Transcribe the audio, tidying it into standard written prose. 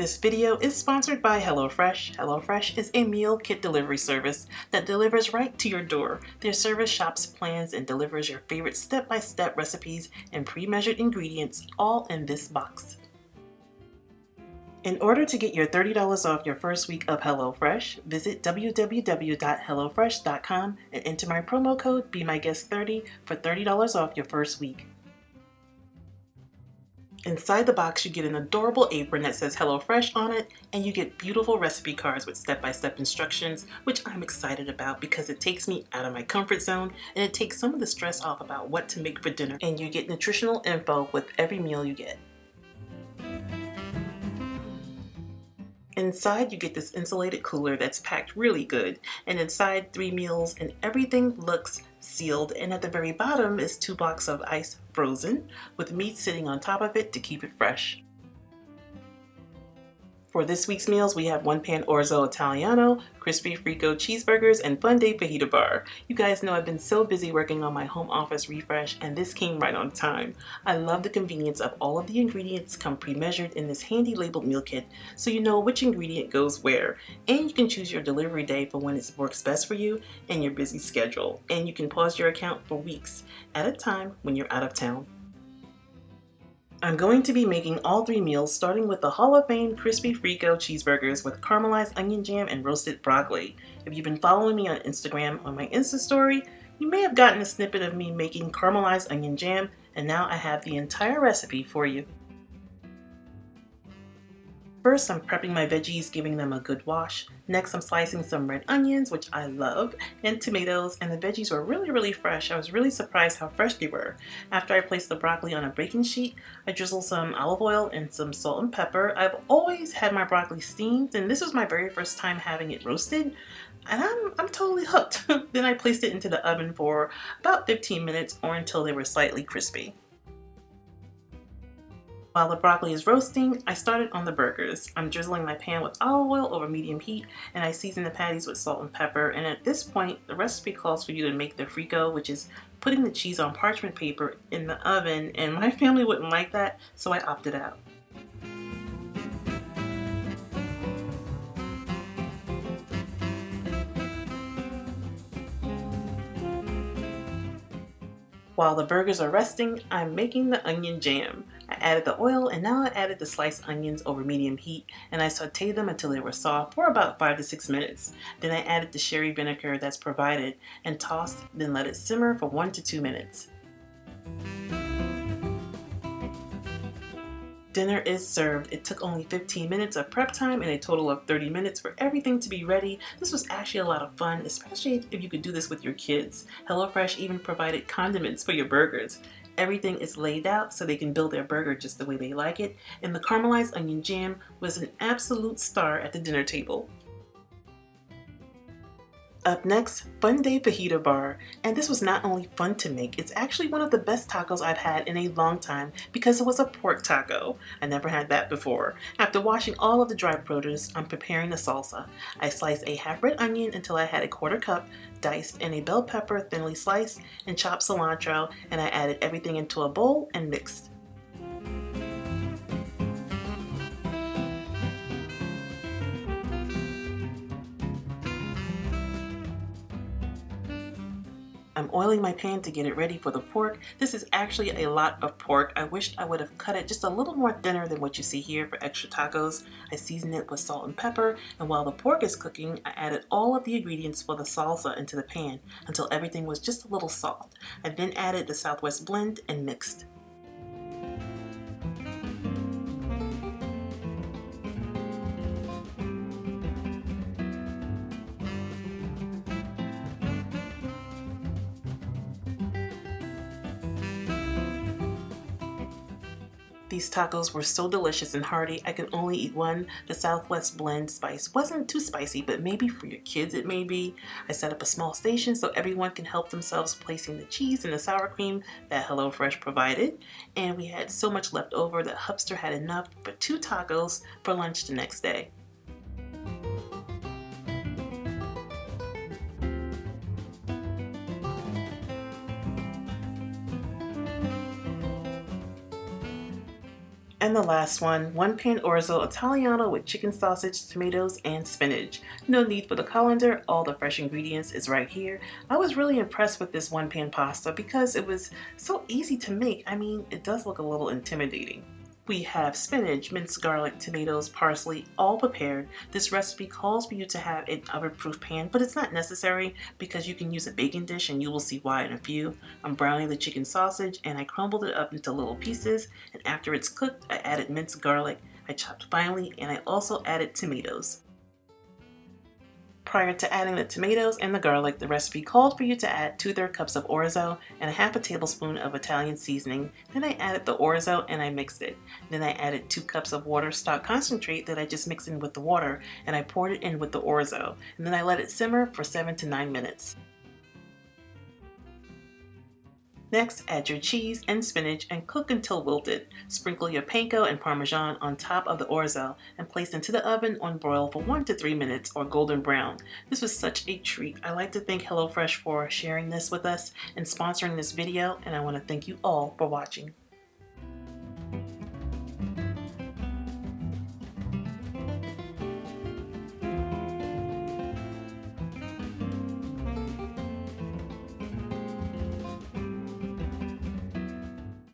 This video is sponsored by HelloFresh. HelloFresh is a meal kit delivery service that delivers right to your door. Their service shops, plans, and delivers your favorite step-by-step recipes and pre-measured ingredients all in this box. In order to get your $30 off your first week of HelloFresh, visit www.hellofresh.com and enter my promo code BeMyGuest30 for $30 off your first week. Inside the box, you get an adorable apron that says HelloFresh on it, and you get beautiful recipe cards with step-by-step instructions, which I'm excited about because it takes me out of my comfort zone and it takes some of the stress off about what to make for dinner. And you get nutritional info with every meal you get. Inside, you get this insulated cooler that's packed really good, and inside 3 meals, and everything looks sealed, and at the very bottom is 2 blocks of ice frozen with meat sitting on top of it to keep it fresh. For this week's meals, we have 1 pan orzo Italiano, crispy frico cheeseburgers, and Sunday Fajita Bar. You guys know I've been so busy working on my home office refresh, and this came right on time. I love the convenience of all of the ingredients come pre-measured in this handy labeled meal kit, so you know which ingredient goes where. And you can choose your delivery day for when it works best for you and your busy schedule. And you can pause your account for weeks at a time when you're out of town. I'm going to be making all 3 meals, starting with the Hall of Fame crispy frico cheeseburgers with caramelized onion jam and roasted broccoli. If you've been following me on Instagram on my Insta story, you may have gotten a snippet of me making caramelized onion jam, and now I have the entire recipe for you. First, I'm prepping my veggies, giving them a good wash. Next, I'm slicing some red onions, which I love, and tomatoes, and the veggies were really fresh. I was really surprised how fresh they were. After I placed the broccoli on a baking sheet, I drizzled some olive oil and some salt and pepper. I've always had my broccoli steamed, and this was my very first time having it roasted, and I'm totally hooked. Then I placed it into the oven for about 15 minutes or until they were slightly crispy. While the broccoli is roasting, I started on the burgers. I'm drizzling my pan with olive oil over medium heat, and I season the patties with salt and pepper. And at this point, the recipe calls for you to make the frico, which is putting the cheese on parchment paper in the oven, and my family wouldn't like that, so I opted out. While the burgers are resting, I'm making the onion jam. I added the oil, and now I added the sliced onions over medium heat, and I sauteed them until they were soft for about 5 to 6 minutes. Then I added the sherry vinegar that's provided and tossed, then let it simmer for 1 to 2 minutes. Dinner is served. It took only 15 minutes of prep time and a total of 30 minutes for everything to be ready. This was actually a lot of fun, especially if you could do this with your kids. HelloFresh even provided condiments for your burgers. Everything is laid out so they can build their burger just the way they like it, and the caramelized onion jam was an absolute star at the dinner table. Up next, Sunday Fajita Bar, and this was not only fun to make, it's actually one of the best tacos I've had in a long time because it was a pork taco. I never had that before. After washing all of the dry produce, I'm preparing the salsa. I sliced a half red onion until I had a 1/4 cup, diced, and a bell pepper thinly sliced, and chopped cilantro, and I added everything into a bowl and mixed. I'm oiling my pan to get it ready for the pork. This is actually a lot of pork. I wished I would have cut it just a little more thinner than what you see here for extra tacos. I seasoned it with salt and pepper, and while the pork is cooking, I added all of the ingredients for the salsa into the pan until everything was just a little soft. I then added the Southwest blend and mixed. These tacos were so delicious and hearty, I could only eat one. The Southwest blend spice wasn't too spicy, but maybe for your kids it may be. I set up a small station so everyone can help themselves placing the cheese and the sour cream that HelloFresh provided. And we had so much left over that Hubster had enough for 2 tacos for lunch the next day. And the last one pan orzo Italiano with chicken sausage, tomatoes, and spinach. No need for the colander, all the fresh ingredients is right here. I was really impressed with this one pan pasta because it was so easy to make. I mean, it does look a little intimidating. We have spinach, minced garlic, tomatoes, parsley, all prepared. This recipe calls for you to have an oven-proof pan, but it's not necessary because you can use a baking dish and you will see why in a few. I'm browning the chicken sausage and I crumbled it up into little pieces, and after it's cooked, I added minced garlic, I chopped finely, and I also added tomatoes. Prior to adding the tomatoes and the garlic, the recipe called for you to add 2/3 cups of orzo and a half a tablespoon of Italian seasoning. Then I added the orzo and I mixed it. Then I added 2 cups of water stock concentrate that I just mixed in with the water, and I poured it in with the orzo. And then I let it simmer for 7 to 9 minutes. Next, add your cheese and spinach and cook until wilted. Sprinkle your panko and parmesan on top of the orzo and place into the oven on broil for 1 to 3 minutes or golden brown. This was such a treat. I like to thank HelloFresh for sharing this with us and sponsoring this video, and I want to thank you all for watching.